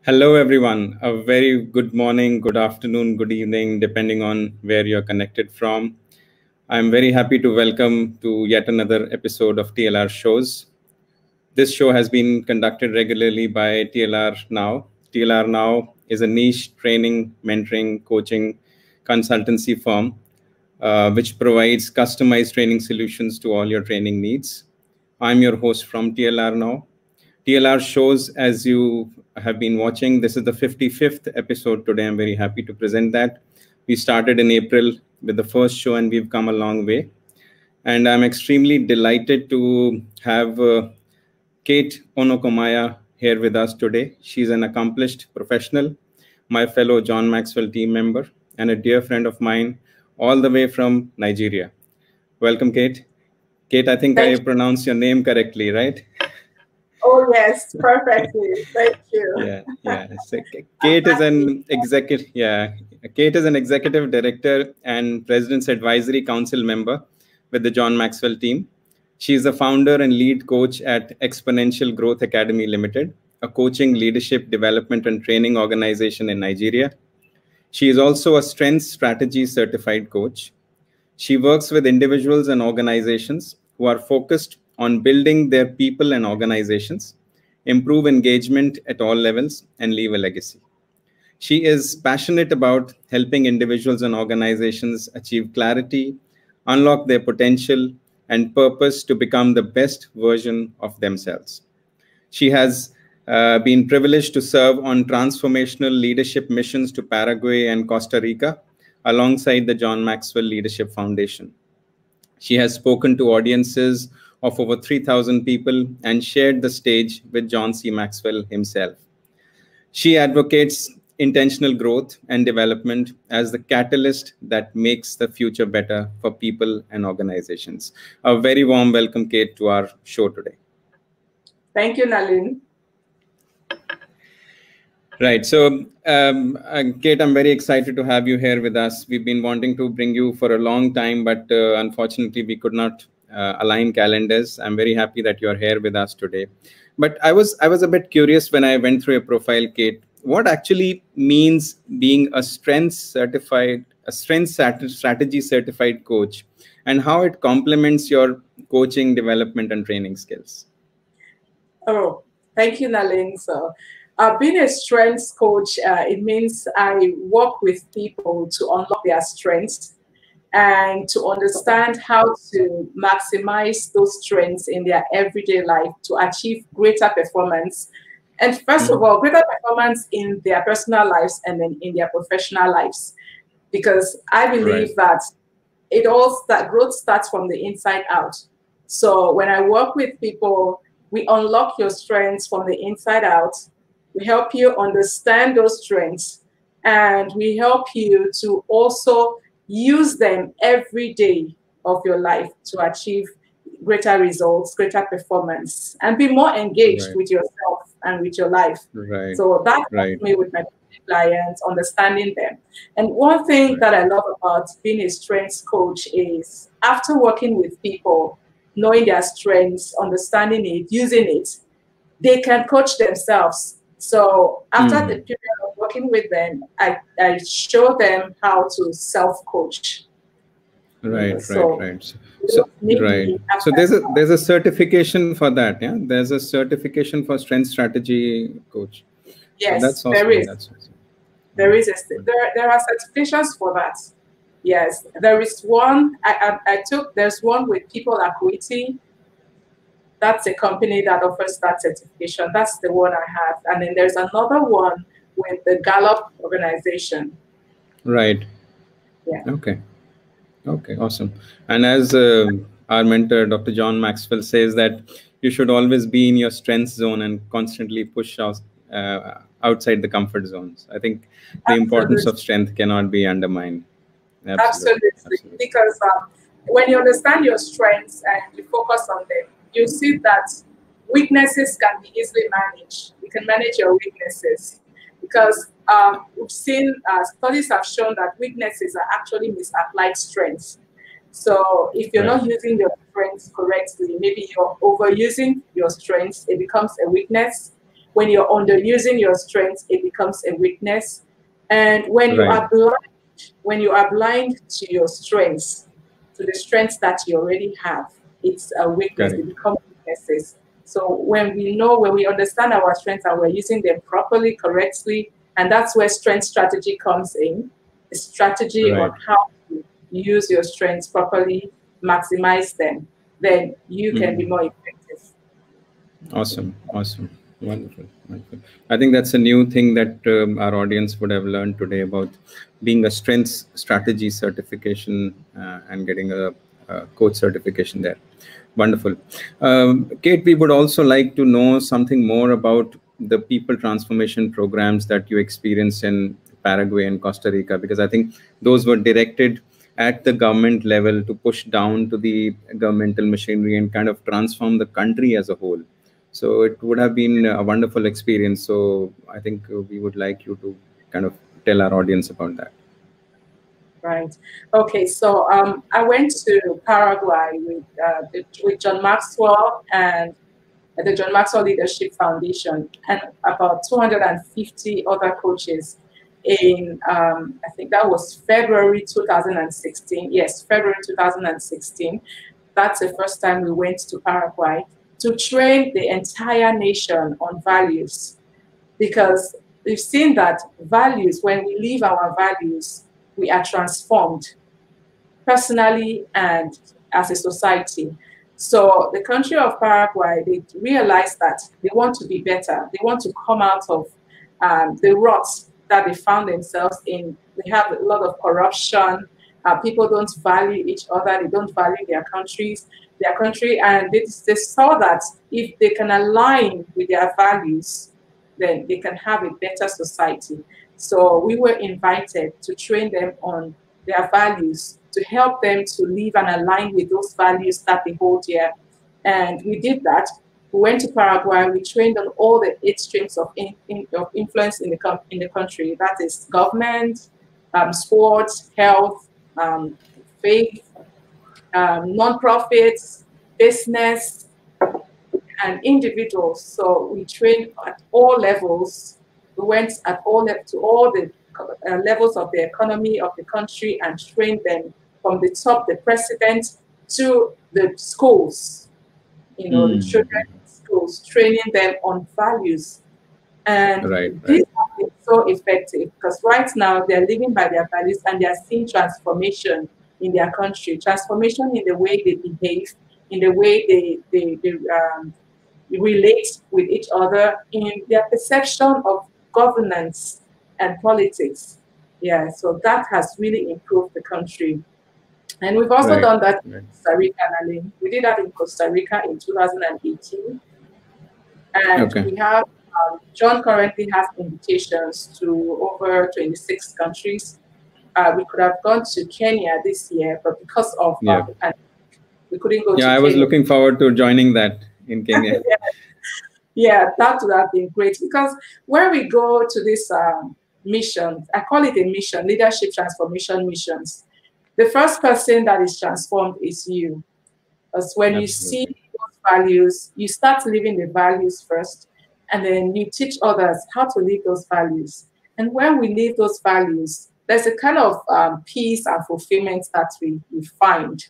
Hello, everyone. A very good morning, good afternoon, good evening, depending on where you're connected from. I'm very happy to welcome to yet another episode of TLR Shows. This show has been conducted regularly by TLR Now. TLR Now is a niche training, mentoring, coaching, consultancy firm which provides customized training solutions to all your training needs. I'm your host from TLR Now. TLR Shows, as you have been watching, this is the 55th episode today. I'm very happy to present that. We started in April with the first show and we've come a long way. And I'm extremely delighted to have Kate Onakomaiya here with us today. She's an accomplished professional, my fellow John Maxwell team member, and a dear friend of mine all the way from Nigeria. Welcome, Kate. Kate, I think I pronounced your name correctly, right? Oh, yes, perfectly. Thank you. Yeah. So Kate is an executive. Yeah, Kate is an executive director and President's Advisory Council member with the John Maxwell team. She is the founder and lead coach at Exponential Growth Academy Limited, a coaching, leadership, development, and training organization in Nigeria. She is also a strengths strategy certified coach. She works with individuals and organizations who are focused on building their people and organizations, improve engagement at all levels, and leave a legacy. She is passionate about helping individuals and organizations achieve clarity, unlock their potential, and purpose to become the best version of themselves. She has been privileged to serve on transformational leadership missions to Paraguay and Costa Rica alongside the John Maxwell Leadership Foundation. She has spoken to audiences of over 3,000 people and shared the stage with John C. Maxwell himself. She advocates intentional growth and development as the catalyst that makes the future better for people and organizations. A very warm welcome, Kate, to our show today. Thank you, Nalin. Right. So, Kate, I'm very excited to have you here with us. We've been wanting to bring you for a long time, but unfortunately, we could not align calendars. I'm very happy that you're here with us today. But I was a bit curious when I went through your profile, Kate. What actually means being a strengths strategy certified coach, and how it complements your coaching, development, and training skills? Oh, thank you, Nalin. So, being a strengths coach, it means I work with people to unlock their strengths and to understand how to maximize those strengths in their everyday life to achieve greater performance. And first of all, greater performance in their personal lives and then in their professional lives. Because I believe that growth starts from the inside out. So when I work with people, we unlock your strengths from the inside out. We help you understand those strengths, and we help you to also use them every day of your life to achieve greater results, greater performance, and be more engaged with yourself and with your life. So that helps me with my clients, understanding them. And one thing that I love about being a strengths coach is after working with people, knowing their strengths, understanding it, using it, they can coach themselves. So after the period of working with them, I show them how to self-coach. So there's a certification for that, yeah? There's a certification for strength strategy coach. Yes, so that's awesome. There is. There are certifications for that. Yes, there is one. There's one with People Equity. That's a company that offers that certification. That's the one I have. And then there's another one with the Gallup organization. Right. Yeah. Okay, awesome. And as our mentor, Dr. John Maxwell, says that you should always be in your strength zone and constantly push outside the comfort zones. I think the importance of strength cannot be undermined. Absolutely. Because when you understand your strengths and you focus on them, you see that weaknesses can be easily managed. You can manage your weaknesses because we've seen studies have shown that weaknesses are actually misapplied strengths. So if you're not using your strengths correctly, maybe you're overusing your strengths, it becomes a weakness. When you're underusing your strength, it becomes a weakness. And Right. when you are blind to your strengths, to the strengths that you already have, it's a weakness. They Correct. become weaknesses. So when we understand our strengths and we're using them properly, correctly, and that's where strength strategy comes in, a strategy on Right. how to use your strengths properly, maximize them, then you can be Mhm. more effective. Awesome. Awesome. Wonderful. Wonderful. I think that's a new thing that our audience would have learned today about being a strengths strategy certification and getting a coach certification there. Wonderful. Kate, we would also like to know something more about the people transformation programs that you experienced in Paraguay and Costa Rica, because I think those were directed at the government level to push down to the governmental machinery and kind of transform the country as a whole. So it would have been a wonderful experience. So I think we would like you to kind of tell our audience about that. Right. Okay. So I went to Paraguay with John Maxwell and the John Maxwell Leadership Foundation and about 250 other coaches in, I think that was February 2016. Yes, February 2016. That's the first time we went to Paraguay to train the entire nation on values, because we've seen that values, when we live our values, we are transformed personally and as a society. So the country of Paraguay, they realized that they want to be better. They want to come out of the ruts that they found themselves in. They have a lot of corruption. People don't value each other. They don't value their country, and they saw that if they can align with their values, then they can have a better society. So we were invited to train them on their values, to help them to live and align with those values that they hold here. And we did that. We went to Paraguay. We trained on all the 8 streams of influence in the country. That is government, sports, health, faith, non-profits, business, and individuals. So we trained at all levels. We went to all the levels of the economy of the country and trained them from the top, the president, to the schools, the children in schools, training them on values. And Right, this right, has been so effective because right now they're living by their values and they're seeing transformation in their country, transformation in the way they behave, in the way they relate with each other, in their perception of governance and politics. Yeah, so that has really improved the country. And we've also right, done that in right. Costa Rica, Nalin. We did that in Costa Rica in 2018. And Okay. we have, John currently has invitations to over 26 countries. We could have gone to Kenya this year, but because of Yeah. the pandemic, we couldn't go Yeah, to I was Kenya. looking forward to joining that in Kenya. Yeah, that would have been great because when we go to this mission, I call it a mission, leadership transformation missions. The first person that is transformed is you. Because when you see Absolutely. those values, you start living the values first, and then you teach others how to live those values. And when we live those values, there's a kind of peace and fulfillment that we find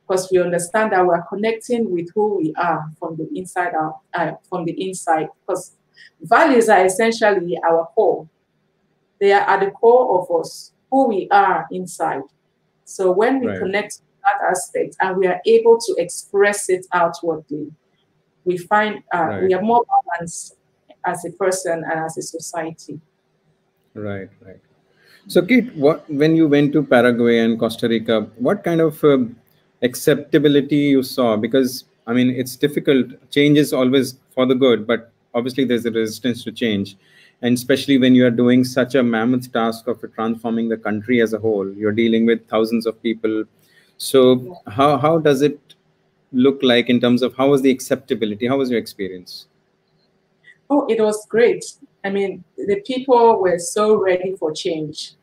because we understand that we're connecting with who we are from the inside out, from the inside. Because values are essentially our core. They are at the core of us, who we are inside. So when we Right, connect to that aspect and we are able to express it outwardly, we find right, we are more balanced as a person and as a society. right, right. So, Kate, what when you went to Paraguay and Costa Rica, what kind of acceptability you saw? Because I mean, it's difficult. Change is always for the good, but obviously there's a resistance to change, and especially when you are doing such a mammoth task of transforming the country as a whole, you're dealing with thousands of people. So, Yeah. how does it look like in terms of how was the acceptability? How was your experience? Oh, it was great. I mean, the people were so ready for change.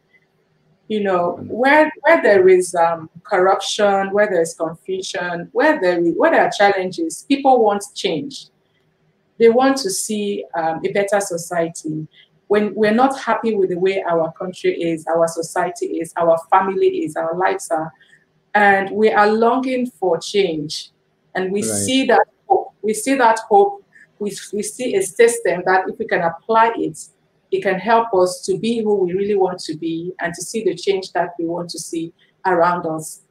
Where there is corruption, where there is confusion, where there are challenges, people want change. They want to see a better society. When we're not happy with the way our country is, our society is, our family is, our lives are, and we are longing for change, and we see that hope. We see that hope. We see a system that if we can apply it, it can help us to be who we really want to be and to see the change that we want to see around us.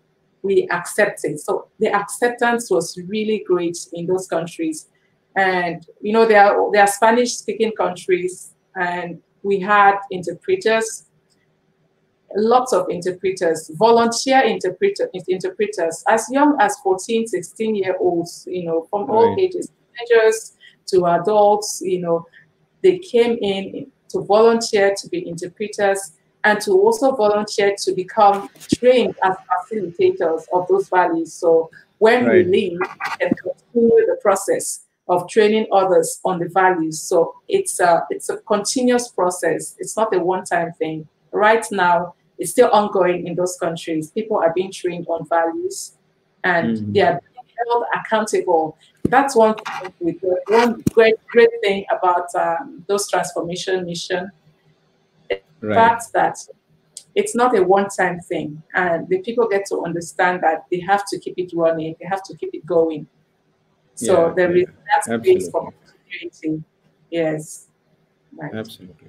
We accept it. So the acceptance was really great in those countries. And, you know, there are Spanish-speaking countries, and we had interpreters, lots of interpreters, volunteer interpreters, as young as 14, 16-year-olds, you know, from all ages, teenagers to adults, you know, they came in to volunteer to be interpreters and to also volunteer to become trained as facilitators of those values. So when we leave, we can continue the process of training others on the values. So it's a continuous process. It's not a one-time thing. Right now, it's still ongoing in those countries. People are being trained on values, and they are being held accountable. That's one thing one great thing about those transformation mission. The fact that it's not a one-time thing, and the people get to understand that they have to keep it running, they have to keep it going. So there is that space for continuity. Yes. Right. Absolutely.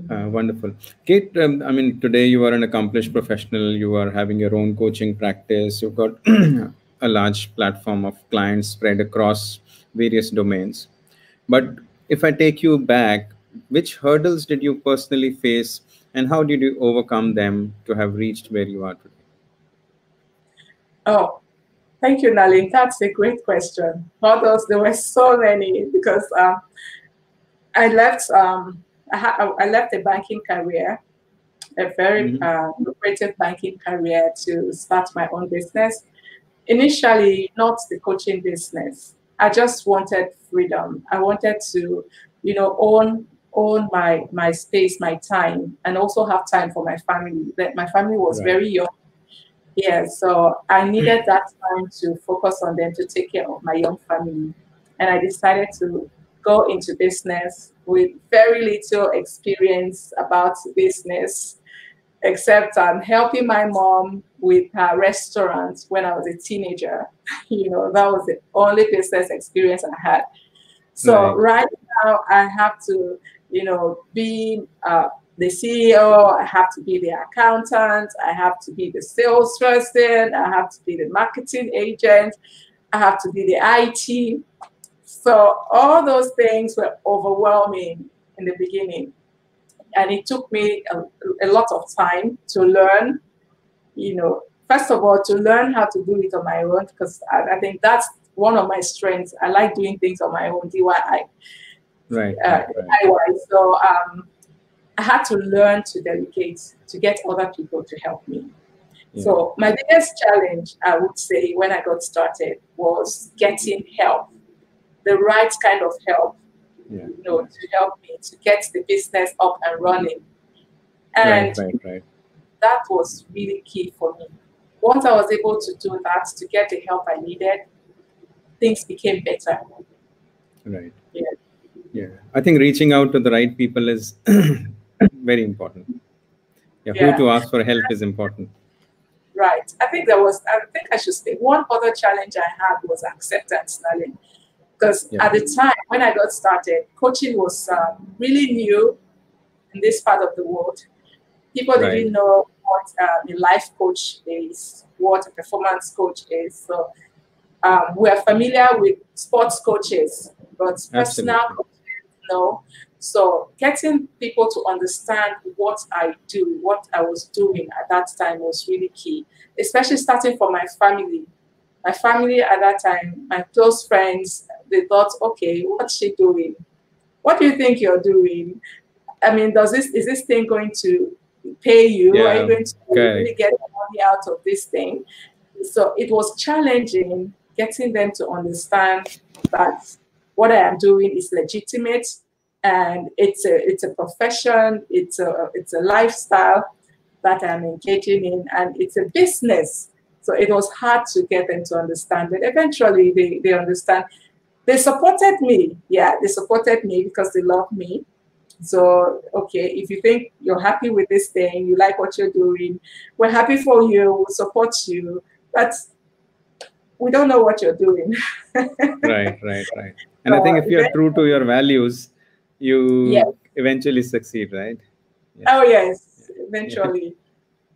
Wonderful. Kate, I mean, today you are an accomplished professional. You are having your own coaching practice. You've got a large platform of clients spread across various domains. But if I take you back, which hurdles did you personally face, and how did you overcome them to have reached where you are today? Oh, thank you, Nalin. That's a great question. Hurdles, there were so many, because I left I left a banking career, a very lucrative banking career, to start my own business. Initially, not the coaching business. I just wanted freedom. I wanted to, you know, own my space, my time, and also have time for my family. That my family was very young. Yeah, so I needed that time to focus on them, to take care of my young family. And I decided to go into business with very little experience about business, except helping my mom with her restaurant when I was a teenager. You know, that was the only business experience I had. So right now I have to, you know, be the CEO, I have to be the accountant, I have to be the salesperson, I have to be the marketing agent, I have to be the IT. So all those things were overwhelming in the beginning. And it took me a lot of time to learn, you know, first of all, to learn how to do it on my own, because I think that's one of my strengths. I like doing things on my own, DIY. DIY. So I had to learn to delegate, to get other people to help me. So my biggest challenge, I would say, when I got started was getting help, the right kind of help, you know, to help me to get the business up and running. And that was really key for me. Once I was able to do that, to get the help I needed, things became better. I think reaching out to the right people is very important. Who to ask for help is important. Right. I think I should say one other challenge I had was acceptance, Nalin. Because at the time when I got started, coaching was really new in this part of the world. People didn't know what a life coach is, what a performance coach is. So we are familiar with sports coaches, but personal coaches, no. So getting people to understand what I do, what I was doing at that time was really key, especially starting from my family. My family at that time, my close friends, they thought, okay, what's she doing? What do you think you're doing? I mean, is this thing going to pay you? Are you going to really get money out of this thing? So it was challenging getting them to understand that what I am doing is legitimate, and it's a profession, it's a lifestyle that I'm engaging in, and it's a business. So it was hard to get them to understand, but eventually they understand. They supported me. Yeah, they supported me because they love me. So, okay, if you think you're happy with this thing, you like what you're doing, we're happy for you, we'll support you. But we don't know what you're doing. Right, right, right. And I So, think if you're true to your values, yes. you eventually succeed, right? Yeah. Oh, yes, Yeah. eventually.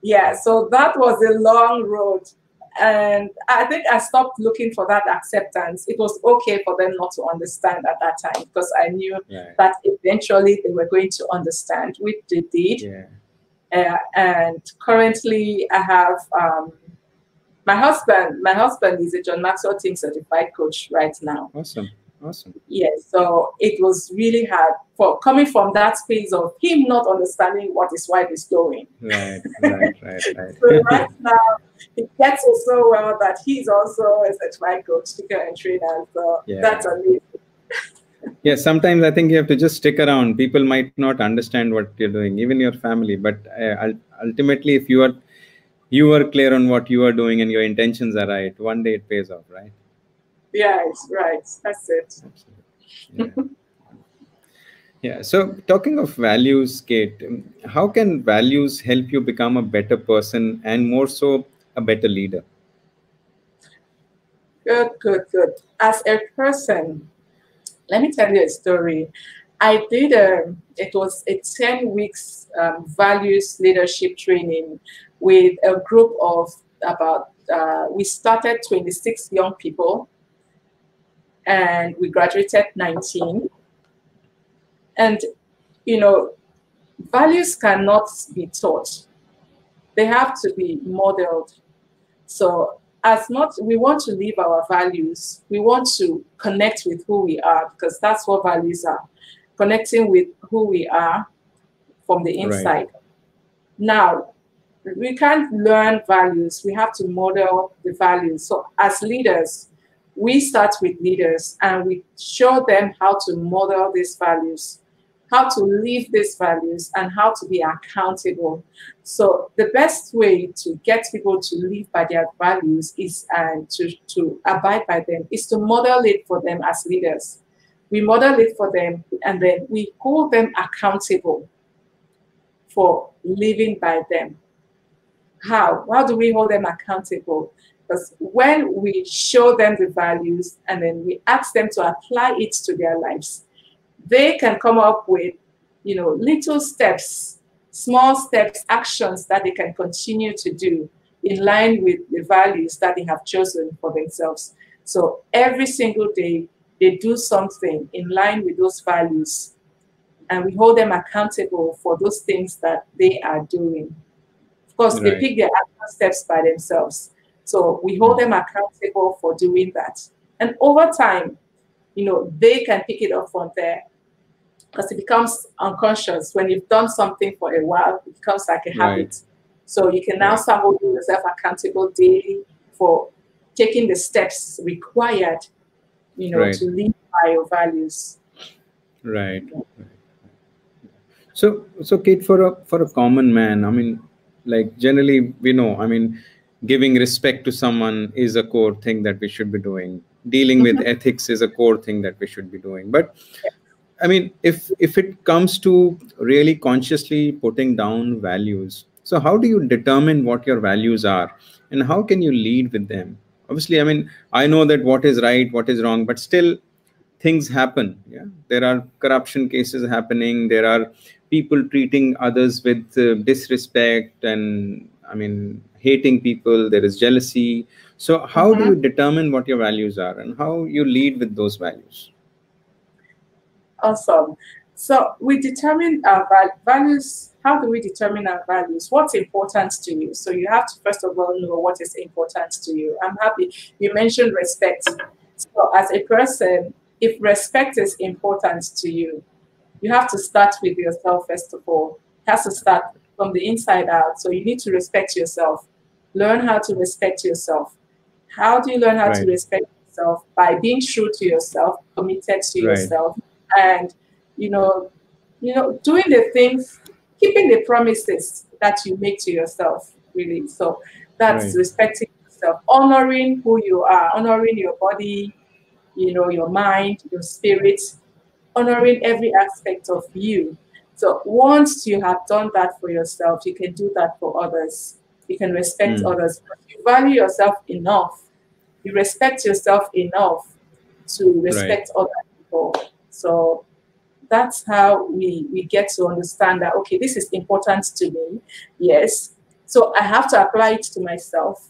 Yeah, so that was a long road. And I think I stopped looking for that acceptance. It was okay for them not to understand at that time because I knew Right. that eventually they were going to understand, which they did. Yeah. And currently I have my husband. My husband is a John Maxwell Team Certified Coach right now. Awesome. Awesome. Yes, so it was really hard for coming from that space of him not understanding what his wife is doing. Right, right, right, right. So right now, he gets it so well that he's also a certified coach, speaker, and trainer. So Yeah. that's amazing. Yeah, sometimes I think you have to just stick around. People might not understand what you're doing, even your family. But ultimately, if you are clear on what you are doing and your intentions are right, one day it pays off, right? Yes, right. That's it. Absolutely. Yeah. Yeah. So, talking of values, Kate, how can values help you become a better person and more so a better leader? Good, good, good. As a person, let me tell you a story. I did it was a 10 weeks values leadership training with a group of about, we started 26 young people and we graduated 19. And, you know, values cannot be taught. They have to be modeled. So as much we want to live our values, we want to connect with who we are because that's what values are. Connecting with who we are from the Right. inside. Now, we can't learn values. We have to model the values. So as leaders, we start with leaders and we show them how to model these values, how to live these values, and how to be accountable. So the best way to get people to live by their values is to abide by them is to model it for them as leaders. We model it for them and then we hold them accountable for living by them. How? How do we hold them accountable? Because when we show them the values and then we ask them to apply it to their lives, they can come up with, little steps, small steps, actions that they can continue to do in line with the values that they have chosen for themselves. So every single day, they do something in line with those values, and we hold them accountable for those things that they are doing. Of course, they Right. pick their action steps by themselves. So we hold them accountable for doing that. And over time, they can pick it up from there because it becomes unconscious. When you've done something for a while, it becomes like a Right. habit. So you can now Right. start holding yourself accountable daily for taking the steps required, Right. to live by your values. Right. So Kate, for a common man, I mean, like generally we know, I mean, giving respect to someone is a core thing that we should be doing. Dealing with ethics is a core thing that we should be doing. But I mean, if it comes to really consciously putting down values, so how do you determine what your values are, and how can you lead with them? Obviously, I mean, I know that what is right, what is wrong, but still, things happen. Yeah, there are corruption cases happening. There are people treating others with disrespect, and I mean, hating people. There is jealousy. So, how do Mhm. you determine what your values are, and how you lead with those values? Awesome. So we determine our values. How do we determine our values? What's important to you? So you have to first of all know what is important to you. I'm happy you mentioned respect. So as a person, if respect is important to you, you have to start with yourself first of all. It has to start from the inside out. So you need to respect yourself. Learn how to respect yourself. How do you learn how to Right. respect yourself? By being true to yourself, committed to Right. yourself, and doing the things, keeping the promises that you make to yourself. Really, so that's Right. respecting yourself, honoring who you are, honoring your body, your mind, your spirit, honoring every aspect of you. So once you have done that for yourself, you can do that for others. You can respect others. You value yourself enough. You respect yourself enough to Right. respect other people. So that's how we get to understand that, okay, this is important to me. Yes. So I have to apply it to myself.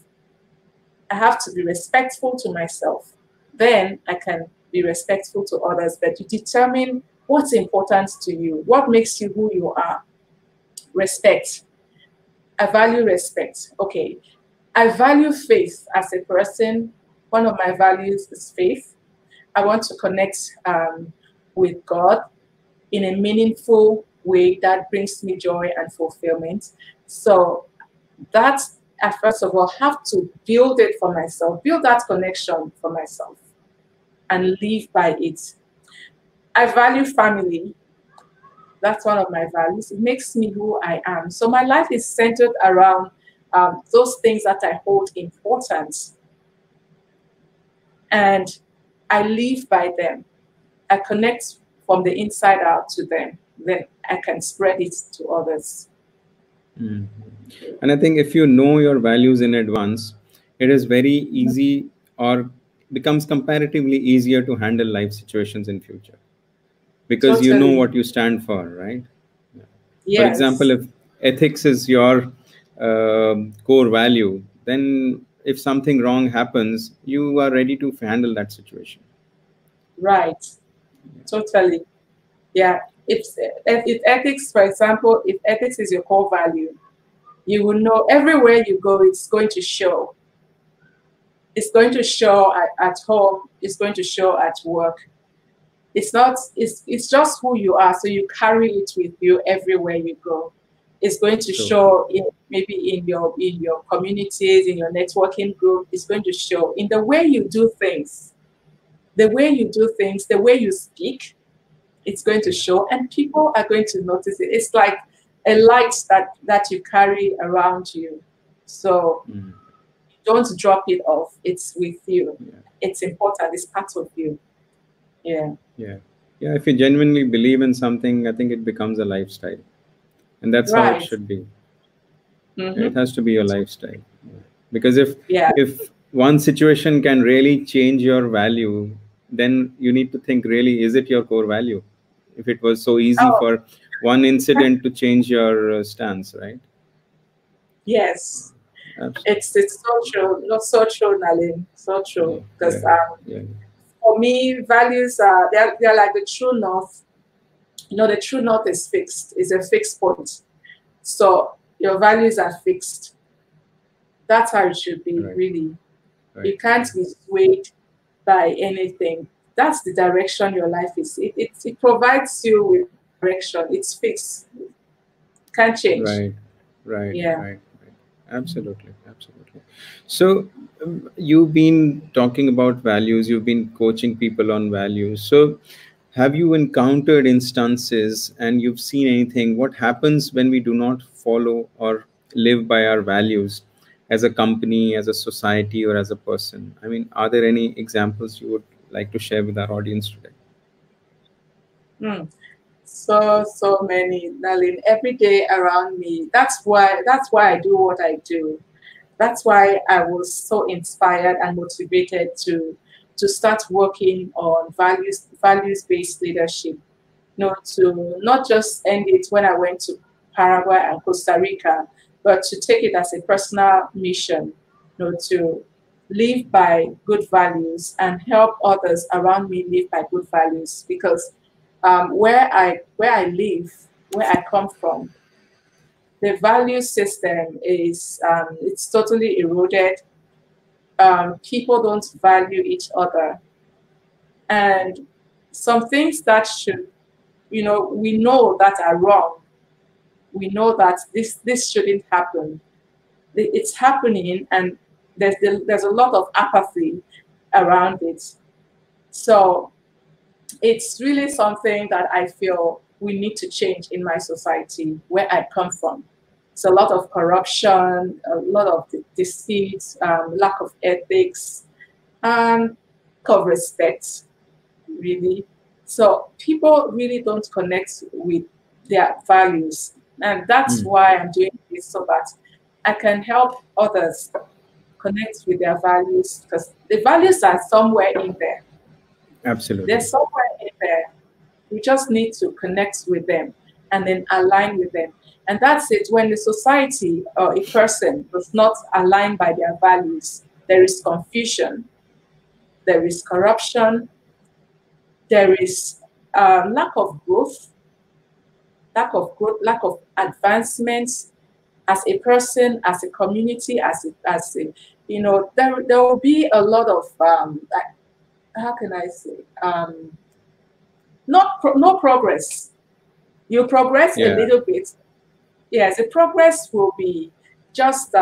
I have to be respectful to myself. Then I can be respectful to others. But you determine what's important to you, what makes you who you are. Respect. I value respect. Okay. I value faith as a person. One of my values is faith. I want to connect with God in a meaningful way that brings me joy and fulfillment. So that I first of all have to build it for myself, build that connection for myself and live by it. I value family. That's one of my values. It makes me who I am. So my life is centered around those things that I hold important. And I live by them. I connect from the inside out to them. Then I can spread it to others. Mhm. And I think if you know your values in advance, it is very easy or becomes comparatively easier to handle life situations in future because you know Totally. what you stand for, right? For example, Yes. if ethics is your core value, then if something wrong happens, you are ready to handle that situation. Right. Totally. Yeah. If ethics, for example, if ethics is your core value, you will know everywhere you go, it's going to show. It's going to show at home. It's going to show at work. It's not. It's just who you are. So you carry it with you everywhere you go. It's going to True. show in maybe in your communities, in your networking group. It's going to show in the way you do things, the way you do things, the way you speak. It's going to show, and people are going to notice it. It's like a light that you carry around you. So Mm. don't drop it off. It's with you. Yeah. It's important. It's part of you. Yeah. Yeah. Yeah. If you genuinely believe in something, I think it becomes a lifestyle. And that's how it Right. should be. It Mm-hmm. has to be your lifestyle. Because Yeah. if one situation can really change your value, then you need to think really, is it your core value? If it was so easy Oh, for one incident to change your stance, right? yes. Absolutely. It's so true. Not so true, Nalin. So Yeah. true. Yeah. Because Yeah. for me, values are they're like the true north. The true north is fixed. It's a fixed point. So your values are fixed. That's how it should be, Right. really. Right. You can't Right. be swayed by anything. That's the direction your life is. It provides you with direction. It's fixed. Can't change. Right, right, Yeah. right, right. Absolutely, absolutely. So, you've been talking about values, you've been coaching people on values. So, have you encountered instances and you've seen anything? What happens when we do not follow or live by our values as a company, as a society, or as a person? I mean, are there any examples you would like to share with our audience today? Hmm. So many, Nalin, every day around me. That's why I do what I do. That's why I was so inspired and motivated to start working on values-based leadership. To not just end it when I went to Paraguay and Costa Rica, but to take it as a personal mission, to live by good values and help others around me live by good values. Because where I live, where I come from, the value system is it's totally eroded. People don't value each other, and some things that should, we know that are wrong. We know that this shouldn't happen. It's happening, and there's a lot of apathy around it. So it's really something that I feel we need to change in my society where I come from. It's a lot of corruption, a lot of deceit, lack of ethics. Um, of respect, really. So people really don't connect with their values. And that's why I'm doing this, so that I can help others connect with their values, because the values are somewhere in there. Absolutely. They're somewhere in there. We just need to connect with them and then align with them. And that's it. When the society or a person does not align by their values, there is confusion, there is corruption, there is lack of growth, lack of advancement as a person, as a community, as a, you know, there will be a lot of how can I say, no progress. You progress a little bit. Yes, the progress will be just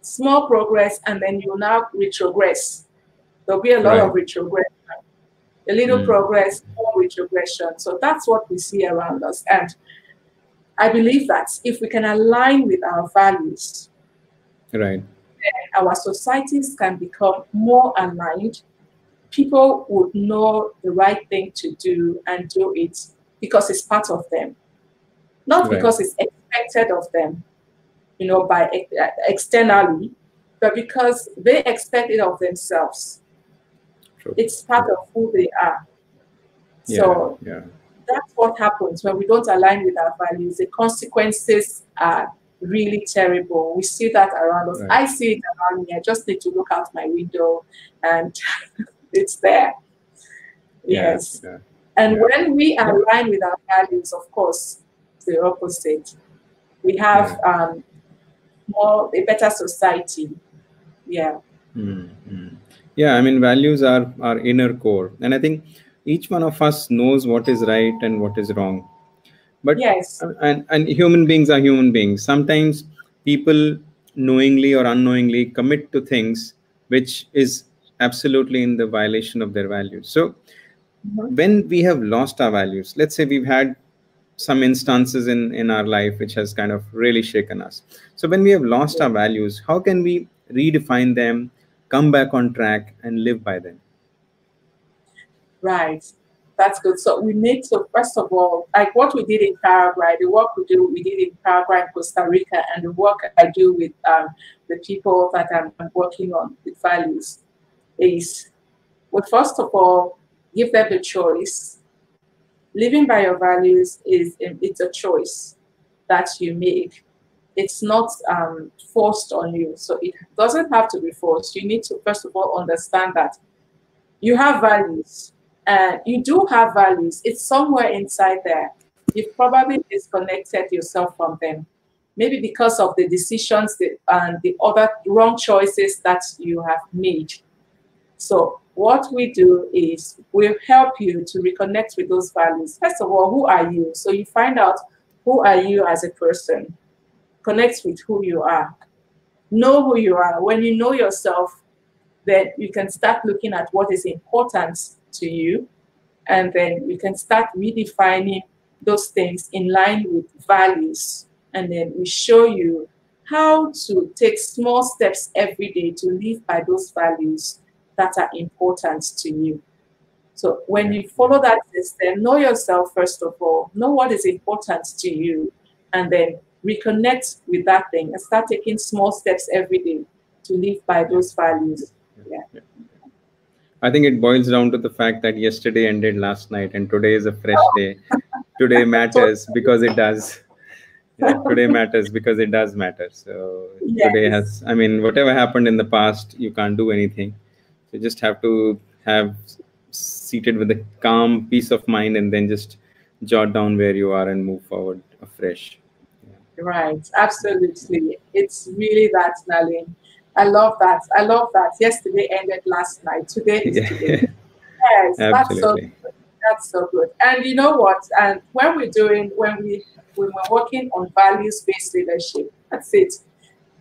small progress, and then you now retrogress. There'll be a lot of retrogression. A little progress, more retrogression. So that's what we see around us. And I believe that if we can align with our values, right, our societies can become more aligned. People would know the right thing to do and do it because it's part of them, not because it's expected of them, you know, by externally, but because they expect it of themselves. True. It's part of who they are. So that's what happens when we don't align with our values. The consequences are really terrible. We see that around us. I see it around me. I just need to look out my window and it's there. Yes. And when we align with our values, of course, it's the opposite. We have a better society. Yeah. Yeah, I mean, values are our inner core. And I think each one of us knows what is right and what is wrong. But and human beings are human beings. Sometimes people knowingly or unknowingly commit to things which is absolutely in the violation of their values. So when we have lost our values, let's say we've had some instances in our life which has kind of really shaken us. So when we have lost our values, how can we redefine them, come back on track and live by them? Right. That's good. So we need to, first of all, like what we did in Paraguay, the work we did in Paraguay and Costa Rica, and the work I do with the people that I'm working on with values is, well, first of all, give them the choice. Living by your values it's a choice that you make. It's not forced on you. So it doesn't have to be forced. You need to, first of all, understand that you have values. You do have values. It's somewhere inside there. You've probably disconnected yourself from them. Maybe because of the decisions and the other wrong choices that you have made. So what we do is we'll help you to reconnect with those values. First of all, who are you? So you find out who are you as a person. Connect with who you are. Know who you are. When you know yourself, then you can start looking at what is important to you, and then you can start redefining those things in line with values. And then we show you how to take small steps every day to live by those values that are important to you. So when you follow that system, know yourself first of all, know what is important to you, and then reconnect with that thing and start taking small steps every day to live by those values. Yeah. I think it boils down to the fact that yesterday ended last night and today is a fresh day. Today matters because it does. Today matters because it does matter. So today has, I mean, whatever happened in the past, you can't do anything. You just have to have seated with a calm peace of mind and then just jot down where you are and move forward afresh. Right, absolutely. It's really that, Nalin. I love that. I love that. Yesterday ended last night. Today is today. Yes, absolutely. That's so good. And you know what? And when we're working on values-based leadership, that's it.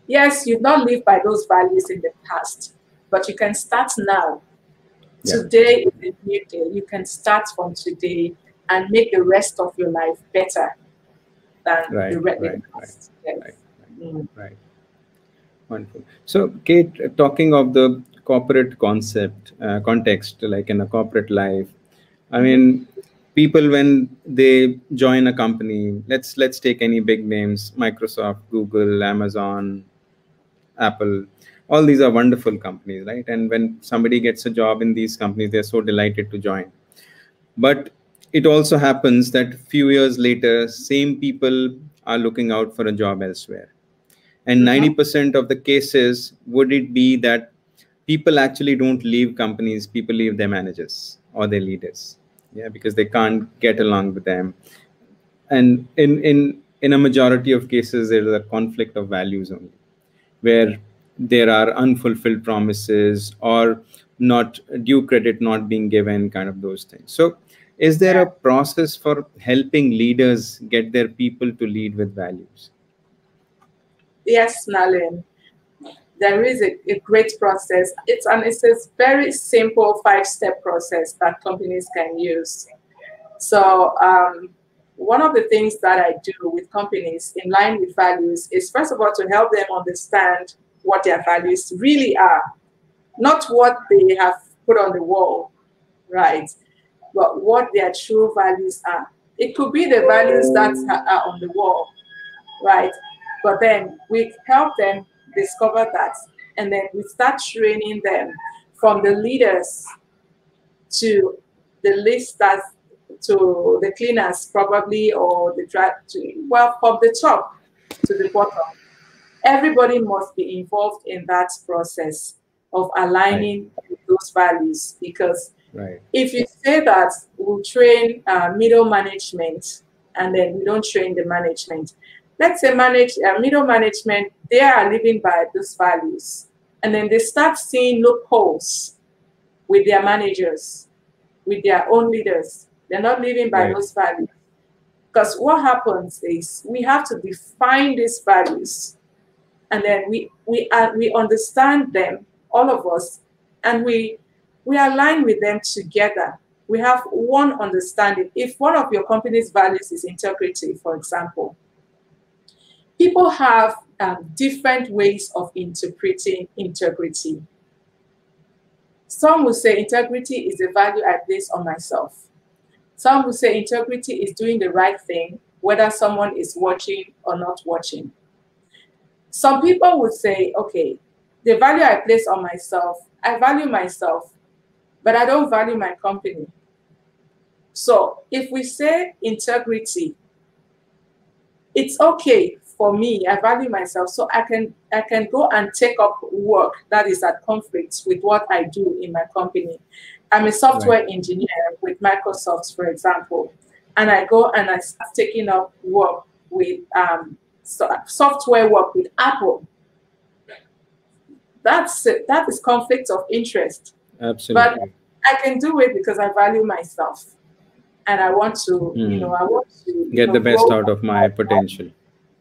Yes, you've not lived by those values in the past, but you can start now. Today is a new day. You can start from today and make the rest of your life better than the rest. Right. Wonderful. So, Kate, talking of the corporate context, like in a corporate life. I mean, people when they join a company, let's take any big names: Microsoft, Google, Amazon, Apple. All these are wonderful companies, right? And when somebody gets a job in these companies, they're so delighted to join. But it also happens that few years later, same people are looking out for a job elsewhere. And 90% of the cases, would it be that people actually don't leave companies, people leave their managers or their leaders. Yeah, because they can't get along with them. And in a majority of cases, there is a conflict of values only, where there are unfulfilled promises or not due credit not being given, kind of those things. So is there a process for helping leaders get their people to lead with values? Yes, Nalin. There is a great process. It's a very simple 5-step process that companies can use. So one of the things that I do with companies in line with values is, first of all, to help them understand what their values really are, not what they have put on the wall, right? But what their true values are. It could be the values that are on the wall, right? But then we help them discover that, and then we start training them from the leaders to the listers to the cleaners, probably, or the well, from the top to the bottom. Everybody must be involved in that process of aligning those values, because if you say that we'll train middle management and then we don't train the management, let's say middle management, they are living by those values, and then they start seeing loopholes with their managers, with their own leaders. They're not living by those values. Because what happens is we have to define these values, and then we understand them, all of us, and we align with them together. We have one understanding. If one of your company's values is integrity, for example, people have different ways of interpreting integrity. Some will say integrity is a value I place on myself. Some will say integrity is doing the right thing, whether someone is watching or not watching. Some people would say, okay, the value I place on myself, I value myself, but I don't value my company. So if we say integrity, it's okay for me, I value myself, so I can go and take up work that is at conflict with what I do in my company. I'm a software engineer with Microsoft, for example, and I go and I start taking up work with software work with Apple. That is conflict of interest. Absolutely. But I can do it because I value myself, and I want to, I want to get the best out of my potential.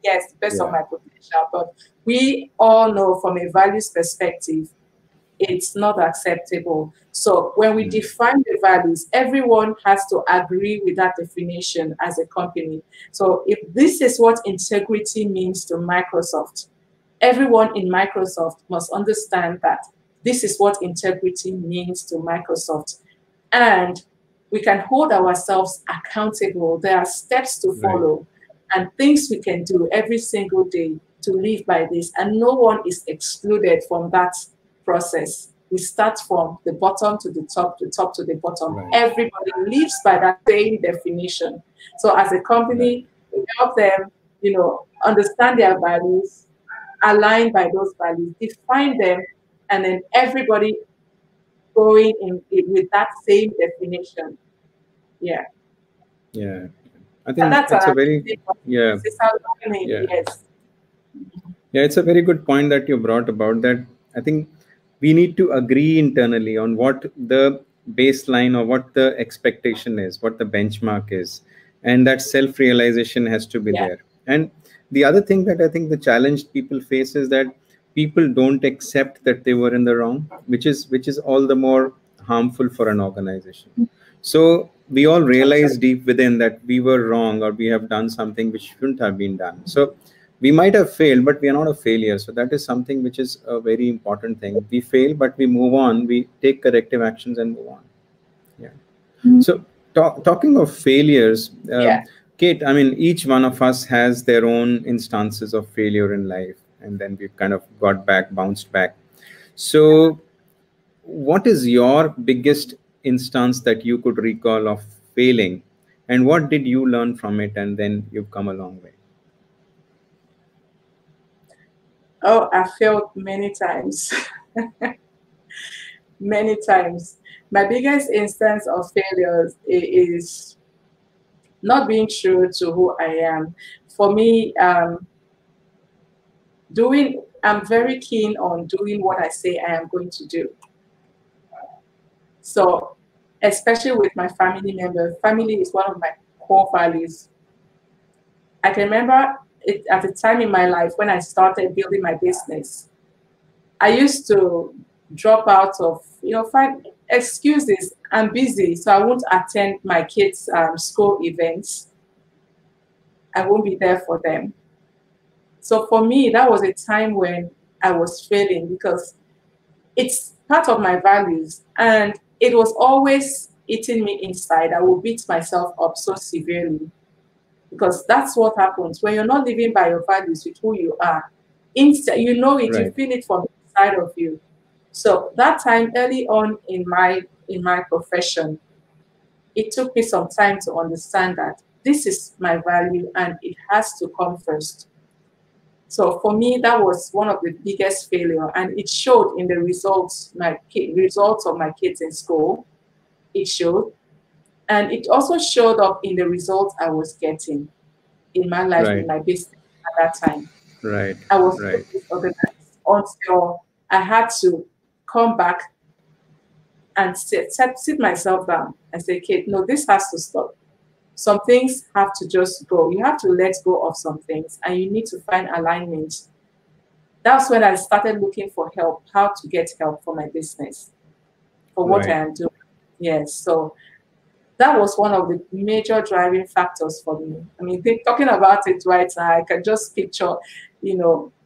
Yes, best of my potential. But we all know from a values perspective, it's not acceptable. So when we define the values, everyone has to agree with that definition as a company. So if this is what integrity means to Microsoft, everyone in Microsoft must understand that this is what integrity means to Microsoft. And we can hold ourselves accountable. There are steps to follow and things we can do every single day to live by this. And no one is excluded from that process. We start from the bottom to the top to the bottom. Everybody lives by that same definition. So as a company, we help them, understand their values, align by those values, define them, and then everybody going in with that same definition. Yeah. I think that's a very yes. It's a very good point that you brought about that. I think we need to agree internally on what the baseline or what the expectation is, what the benchmark is, and that self-realization has to be there. And the other thing that I think the challenge people face is that people don't accept that they were in the wrong, which is all the more harmful for an organization. So we all realize deep within that we were wrong or we have done something which shouldn't have been done. So we might have failed, but we are not a failure. So that is something which is a very important thing. We fail, but we move on. We take corrective actions and move on. Yeah. So talking of failures, Yeah. Kate, I mean, each one of us has their own instances of failure in life, and then we've kind of got back, bounced back. So what is your biggest instance that you could recall of failing, and what did you learn from it, and then you've come a long way? Oh, I failed many times. Many times. My biggest instance of failures is not being true to who I am. For me, I'm very keen on doing what I say I am going to do. So, especially with my family members, family is one of my core values. I can remember it at a time in my life when I started building my business. I used to drop out of, find excuses. I'm busy, so I won't attend my kids' school events. I won't be there for them. So for me, that was a time when I was failing because it's part of my values and it was always eating me inside. I will beat myself up so severely because that's what happens when you're not living by your values with who you are. Instead, you know it, you feel it from inside of you. So that time early on in my profession, it took me some time to understand that this is my value and it has to come first. So for me, that was one of the biggest failure, and it showed in the results, results of my kids in school. It showed, and it also showed up in the results I was getting in my life, in my business at that time. I was so disorganized until I had to come back and sit myself down and say, Kate, no, this has to stop. Some things have to just go. You have to let go of some things and you need to find alignment. That's when I started looking for help, how to get help for my business, for what I am doing. Yes, so that was one of the major driving factors for me. I mean, talking about it right now, I can just picture,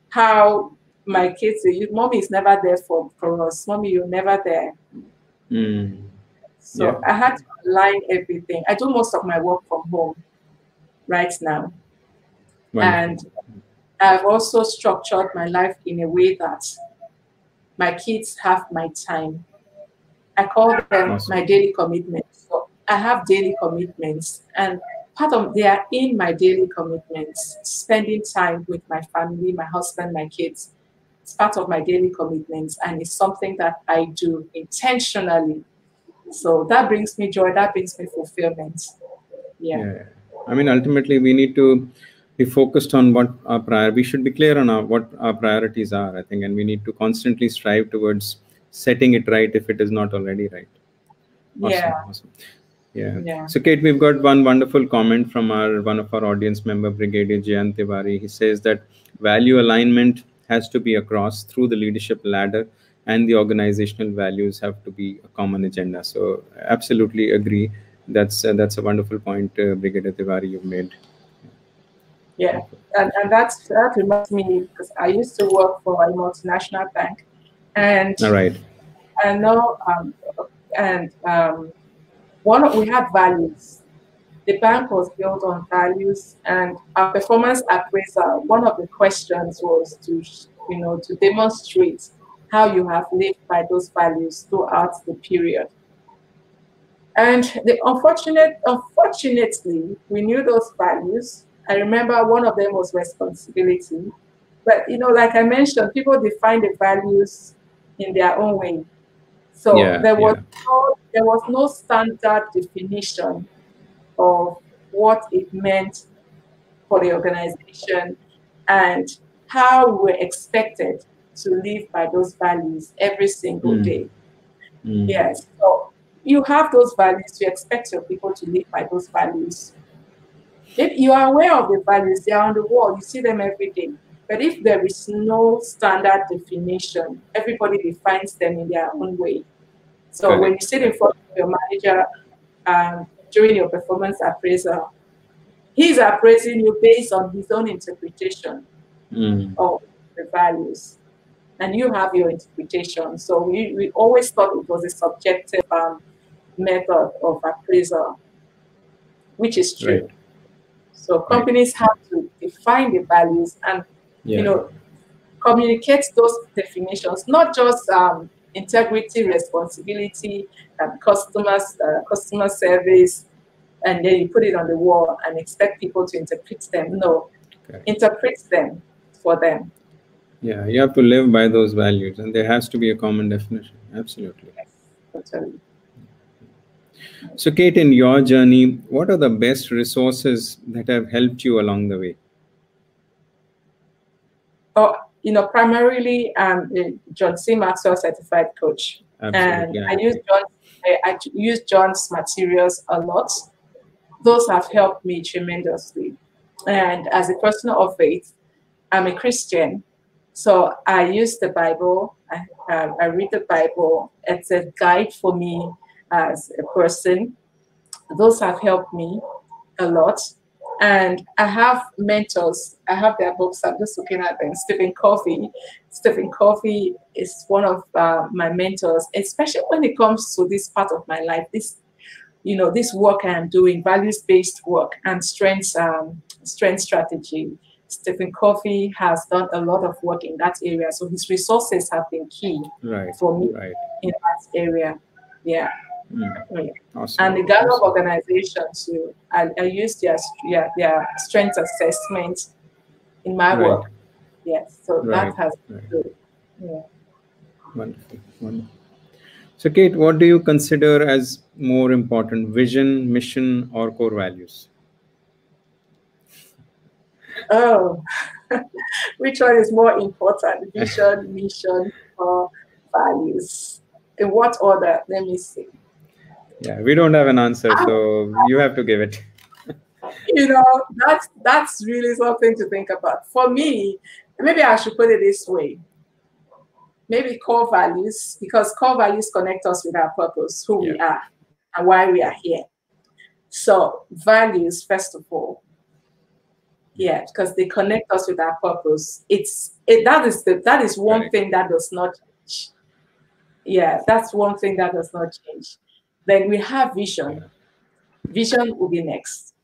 how my kids say, Mommy is never there for us. Mommy, you're never there. So I had to align everything. I do most of my work from home right now. And I've also structured my life in a way that my kids have my time. I call them my daily commitments. So I have daily commitments, and they are in my daily commitments. Spending time with my family, my husband, my kids. It's part of my daily commitments, and it's something that I do intentionally. So that brings me joy, that brings me fulfillment. Yeah. I mean, ultimately, we need to be focused on what we should be clear on what our priorities are, I think, and we need to constantly strive towards setting it right if it is not already right. Awesome. Yeah. So, Kate, we've got one wonderful comment from one of our audience member, Brigadier Jayan Tiwari. He says that value alignment has to be across through the leadership ladder, and the organizational values have to be a common agenda. So, absolutely agree. That's a wonderful point, Brigadier Tiwari, you've made. Yeah, and that reminds me because I used to work for a multinational bank, and I know, we had values. The bank was built on values, and our performance appraiser, one of the questions was to demonstrate how you have lived by those values throughout the period. And unfortunately, we knew those values. I remember one of them was responsibility. But, like I mentioned, people define the values in their own way. So there was no standard definition of what it meant for the organization and how we're expected to live by those values every single day. Yes. So you have those values, you expect your people to live by those values. If you are aware of the values, they are on the wall, you see them every day. But if there is no standard definition, everybody defines them in their own way. So when you sit in front of your manager during your performance appraisal, he's appraising you based on his own interpretation. of the values, and you have your interpretation. So we always thought it was a subjective method of appraisal, which is true. Right. So companies have to define the values and Yeah. Communicate those definitions, not just integrity, responsibility, and customer service, and then you put it on the wall and expect people to interpret them. No, interpret them for them. Yeah, you have to live by those values, and there has to be a common definition. Absolutely. Yes, totally. So, Kate, in your journey, what are the best resources that have helped you along the way? Oh, primarily I'm a John C. Maxwell certified coach. Absolutely. And I use John's materials a lot. Those have helped me tremendously. And as a person of faith, I'm a Christian. So I use the Bible. I read the Bible. It's a guide for me as a person. Those have helped me a lot. And I have mentors. I have their books. I'm just looking at them. Stephen Covey. Stephen Covey is one of my mentors, especially when it comes to this part of my life. This work I'm doing, values-based work and strength strategy. Stephen Covey has done a lot of work in that area. So his resources have been key for me in that area. Yeah. Awesome. And the Gallup organization too. I use their strength assessment in my work. Yes, so that has been good. Yeah. Wonderful, wonderful. So, Kate, what do you consider as more important, vision, mission, or core values? Oh, which one is more important, vision, mission, or values? In what order? Let me see. Yeah, we don't have an answer, so you have to give it. That's really something to think about. For me, maybe I should put it this way. Maybe core values, because core values connect us with our purpose, who we are, and why we are here. So values, first of all, because they connect us with our purpose. That is one thing that does not change. Yeah, that's one thing that does not change. Then we have vision. Vision will be next.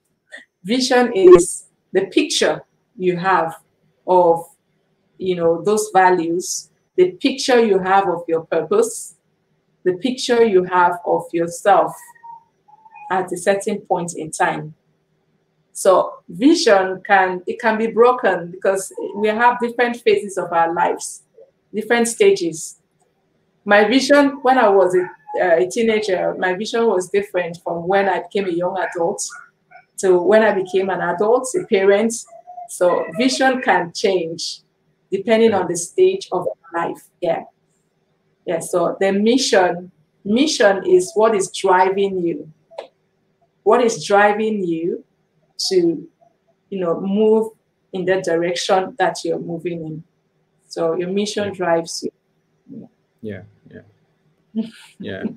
Vision is the picture you have of, those values, the picture you have of your purpose, the picture you have of yourself at a certain point in time. So vision can be broken because we have different phases of our lives, different stages. My vision when I was a teenager, my vision was different from when I became a young adult to when I became an adult, a parent. So vision can change depending on the stage of life. Yeah. So the mission is what is driving you. What is driving you to, move in the direction that you're moving in. So your mission drives you. Yeah.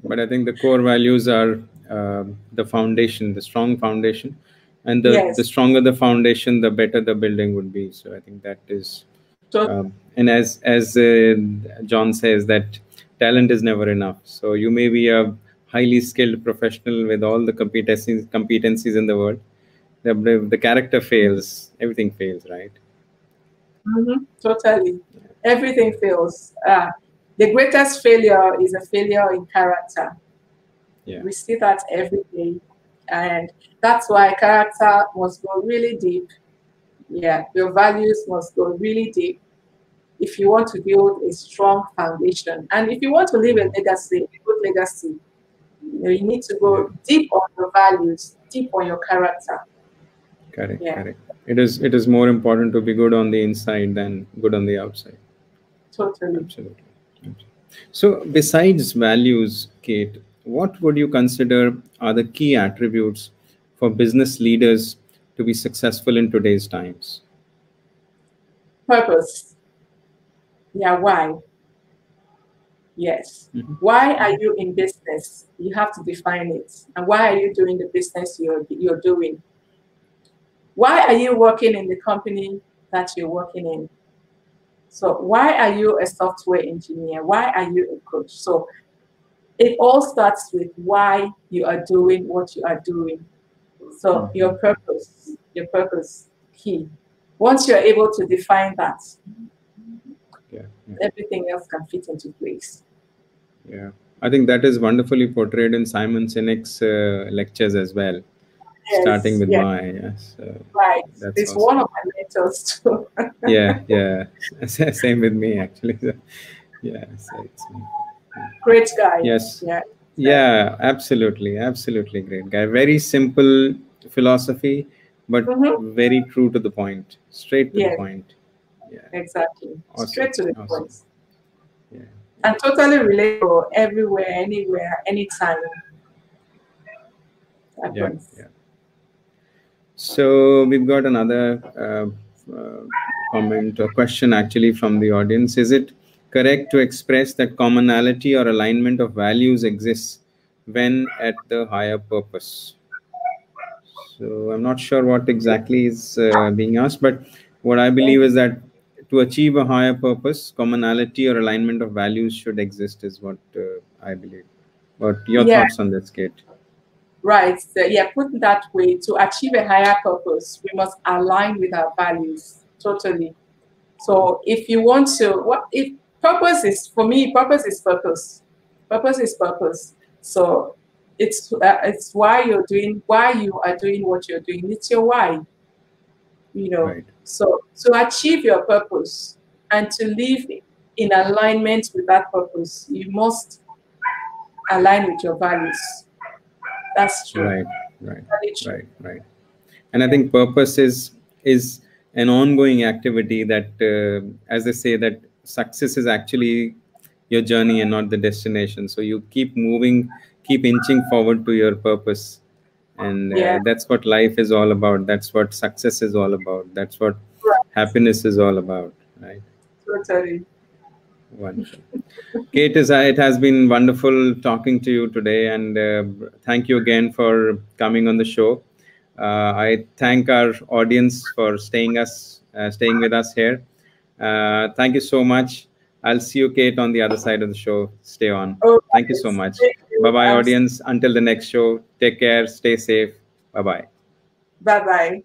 But I think the core values are the foundation, the strong foundation. And the stronger the foundation, the better the building would be. So I think that is, and as John says, that talent is never enough. So you may be a highly skilled professional with all the competencies in the world. The character fails, everything fails, right? Totally. Everything fails. The greatest failure is a failure in character. We see that every day. And that's why character must go really deep. Your values must go really deep if you want to build a strong foundation. And if you want to leave a legacy, a good legacy, you need to go deep on your values, deep on your character. Correct. It is more important to be good on the inside than good on the outside. Totally. Absolutely. So besides values, Kate, what would you consider are the key attributes for business leaders to be successful in today's times? Purpose. Why? Yes. Why are you in business? You have to define it. And why are you doing the business you're doing? Why are you working in the company that you're working in? So why are you a software engineer? Why are you a coach? So it all starts with why you are doing what you are doing. So your purpose key. Once you're able to define that, everything else can fit into place. Yeah, I think that is wonderfully portrayed in Simon Sinek's lectures as well. Yes, starting with why. Yes, right. That's It's awesome. one of my mentors too. yeah. Same with me actually. Yeah, so it's Great guy. yes. Yeah. Yeah, absolutely great guy. Very simple philosophy, but very true to the point, straight to the point. Yeah, exactly. Awesome. Straight to the point. Yeah. And totally relatable everywhere, anywhere, anytime. Yeah. So we've got another comment or question actually from the audience. Is it correct to express that commonality or alignment of values exists when at the higher purpose? So I'm not sure what exactly is being asked, but what I believe is that to achieve a higher purpose, commonality or alignment of values should exist, is what I believe. What your thoughts on this, Kate? Right. So, put it that way, to achieve a higher purpose, we must align with our values totally. So if you want to, what if purpose is, for me, purpose is purpose. Purpose is purpose. So it's why you are doing what you're doing. It's your why. Right. So to achieve your purpose and to live in alignment with that purpose, you must align with your values. That's true. Right. And I think purpose is an ongoing activity that, as they say, that success is actually your journey and not the destination. So you keep moving, keep inching forward to your purpose, and that's what life is all about. That's what success is all about. That's what happiness is all about, right? Totally. Wonderful. Kate, it has been wonderful talking to you today, and thank you again for coming on the show. I thank our audience for staying with us here. Thank you so much. I'll see you, Kate, on the other side of the show. Stay on. Thank you so much. Bye-bye, audience. Until the next show, take care. Stay safe. Bye-bye. Bye-bye.